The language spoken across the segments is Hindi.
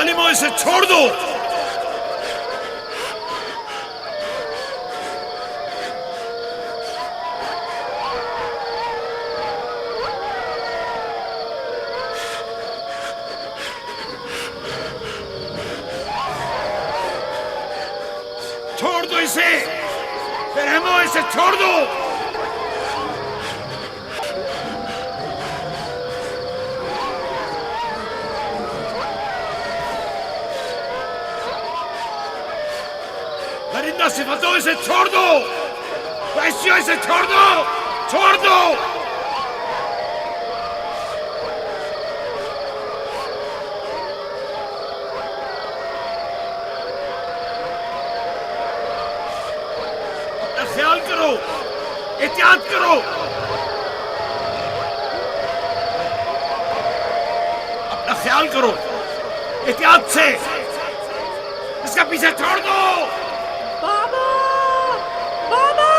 जालिमों, इसे छोड़ दो। छोड़ दो इसे, रहमो, इसे छोड़ दो। परिंदा सिफतों, इसे छोड़ दो। वैश्यों, इसे छोड़ दो, छोड़ दो। अपना ख्याल करो, एहतियात करो। अपना ख्याल करो, एहतियात से। इसका पीछे छोड़ दो। बाबा, बाबा।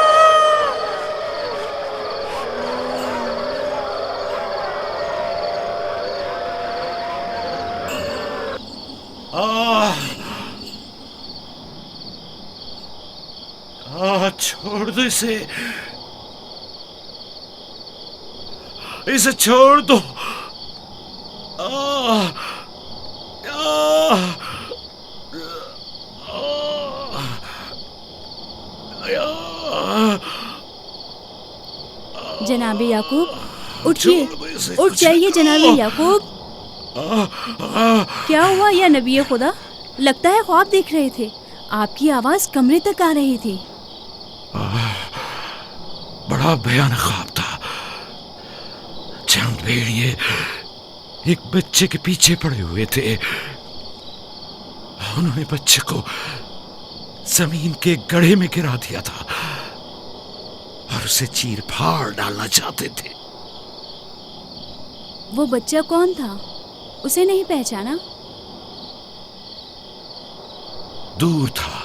छोड़ दो इसे, इसे छोड़ दो। जनाबे याकूब, उठिए, उठ जाइए जनाबे याकूब। क्या हुआ या नबी खुदा? लगता है ख्वाब देख रहे थे। आपकी आवाज कमरे तक आ रही थी। बड़ा भयानक ख्वाब था। चंद भेड़िए एक बच्चे के पीछे पड़े हुए थे। उन्होंने बच्चे को जमीन के गड्ढे में गिरा दिया था और उसे चीर फाड़ डालना चाहते थे। वो बच्चा कौन था? उसे नहीं पहचाना? दूर था,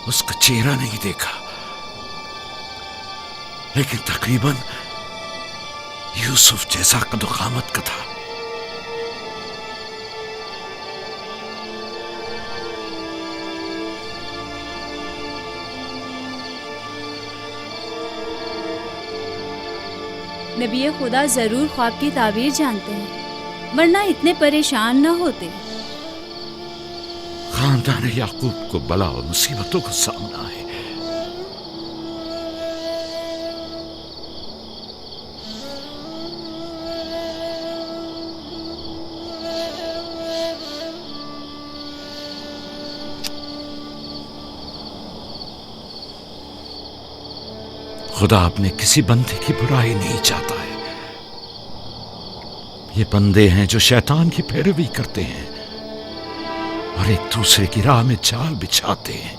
उसका चेहरा नहीं देखा, लेकिन तकरीबन यूसुफ जैसा कदो-कामत का था। नबी खुदा जरूर ख्वाब की ताबीर जानते हैं, वरना इतने परेशान न होते। खानदान याकूब को बला और मुसीबतों का सामना है। खुदा अपने किसी बंदे की बुराई नहीं चाहता है। ये बंदे हैं जो शैतान की पैरवी करते हैं और एक दूसरे की राह में जाल बिछाते हैं।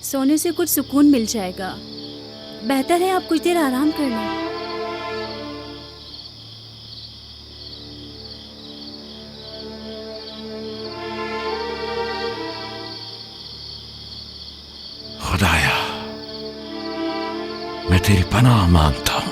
सोने से कुछ सुकून मिल जाएगा। बेहतर है आप कुछ देर आराम कर लें। खुदाया, मैं तेरी पनाह मांगता हूं।